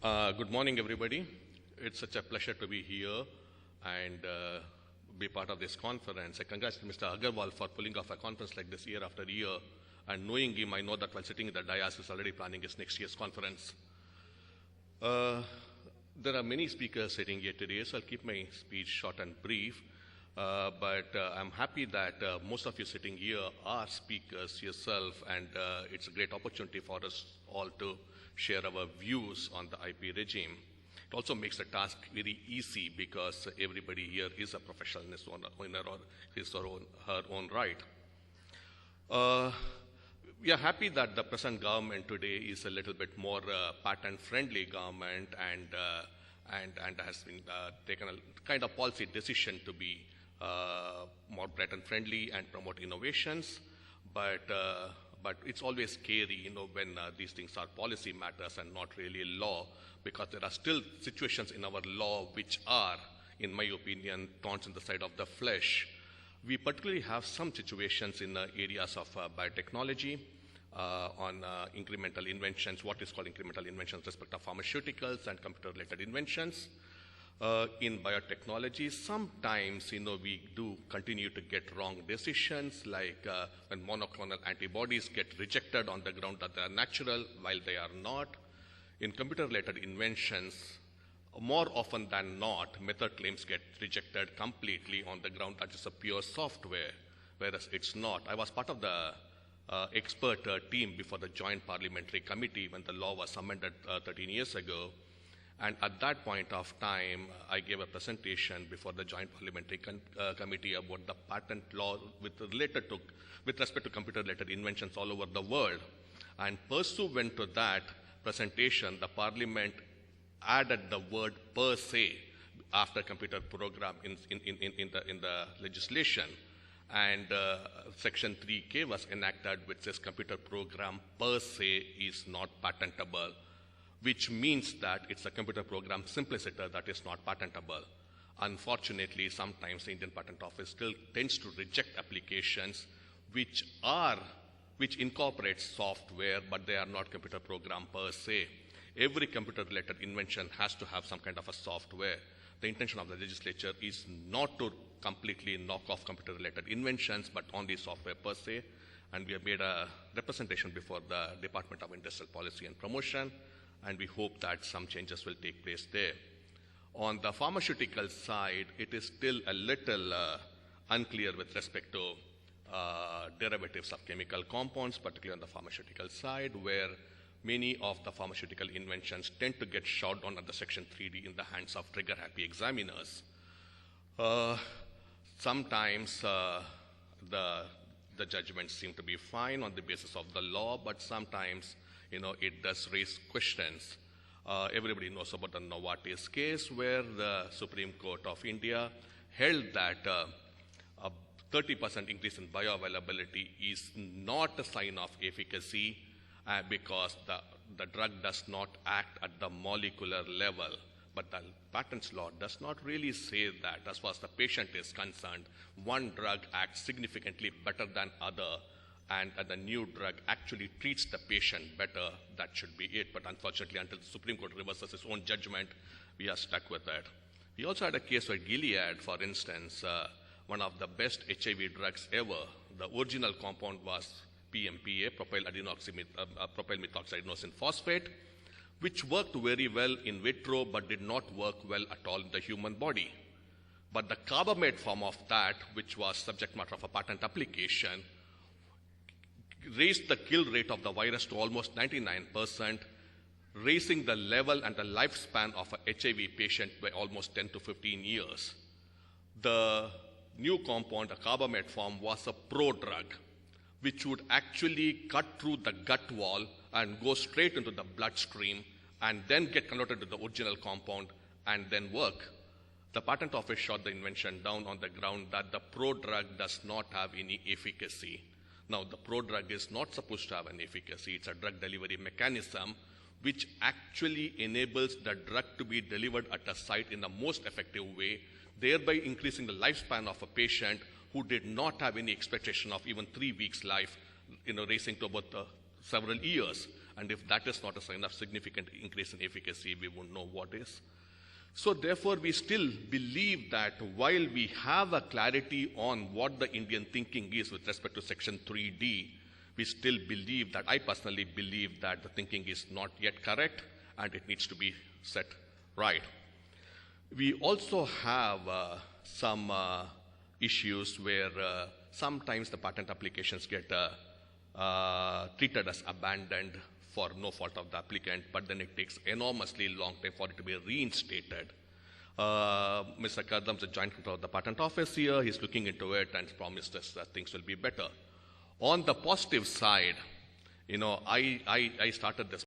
Good morning, everybody. It's such a pleasure to be here and be part of this conference. I congratulate Mr. Agarwal for pulling off a conference like this year after year. And knowing him, I know that while sitting in the dais, he's already planning his next year's conference. There are many speakers sitting here today, so I'll keep my speech short and brief. But I'm happy that most of you sitting here are speakers yourself, and it's a great opportunity for us all to share our views on the IP regime. It also makes the task very easy because everybody here is a professional in his or her own right. We are happy that the present government today is a little bit more patent-friendly government and has been taken a kind of policy decision to be more patent-friendly and promote innovations. But it's always scary, when these things are policy matters and not really law, because there are still situations in our law which are, in my opinion, thorns in the side of the flesh. We particularly have some situations in areas of biotechnology, on incremental inventions, what is called incremental inventions with respect to pharmaceuticals and computer-related inventions. In biotechnology, sometimes, we do continue to get wrong decisions, like when monoclonal antibodies get rejected on the ground that they are natural while they are not. In computer-related inventions, more often than not, method claims get rejected completely on the ground that it's a pure software, whereas it's not. I was part of the expert team before the Joint Parliamentary Committee when the law was amended 13 years ago. And at that point of time, I gave a presentation before the Joint Parliamentary Committee about the patent law with respect to computer-related inventions all over the world. And pursuant to that presentation, the Parliament added the word per se after computer program in the legislation. And Section 3K was enacted, which says computer program per se is not patentable, which means that it's a computer program simpliciter that is not patentable. Unfortunately, sometimes the Indian Patent Office still tends to reject applications which incorporate software, but they are not computer program per se. Every computer-related invention has to have some kind of a software. The intention of the legislature is not to completely knock off computer-related inventions, but only software per se. And we have made a representation before the Department of Industrial Policy and Promotion, and we hope that some changes will take place there. On the pharmaceutical side, it is still a little unclear with respect to derivatives of chemical compounds, particularly on the pharmaceutical side, where many of the pharmaceutical inventions tend to get shot down at the Section 3D in the hands of trigger-happy examiners. Sometimes the judgments seem to be fine on the basis of the law, but sometimes it does raise questions. Everybody knows about the Novartis case, where the Supreme Court of India held that a 30% increase in bioavailability is not a sign of efficacy because the drug does not act at the molecular level. But the patents law does not really say that. As far as the patient is concerned, one drug acts significantly better than other, and the new drug actually treats the patient better. That should be it. But unfortunately, until the Supreme Court reverses its own judgment, we are stuck with that. We also had a case where Gilead, for instance, one of the best HIV drugs ever, the original compound was PMPA, propyl methoxyadenosine phosphate, which worked very well in vitro but did not work well at all in the human body. But the carbamate form of that, which was subject matter of a patent application, raised the kill rate of the virus to almost 99%, raising the level and the lifespan of an HIV patient by almost 10 to 15 years. The new compound, a carbamate form, was a prodrug, which would actually cut through the gut wall and go straight into the bloodstream and then get converted to the original compound and then work. The patent office shot the invention down on the ground that the prodrug does not have any efficacy. Now, the prodrug is not supposed to have an efficacy. It's a drug delivery mechanism which actually enables the drug to be delivered at a site in the most effective way, thereby increasing the lifespan of a patient who did not have any expectation of even 3 weeks life, racing to about several years. And if that is not a sign of significant increase in efficacy, we won't know what is. So therefore, we still believe that while we have a clarity on what the Indian thinking is with respect to Section 3D, we still believe that, I personally believe that the thinking is not yet correct and it needs to be set right. We also have some issues where sometimes the patent applications get treated as abandoned for no fault of the applicant, but then it takes enormously long time for it to be reinstated. Mr. Kardam is the joint control of the patent office here. He's looking into it and promised us that things will be better. On the positive side, I started this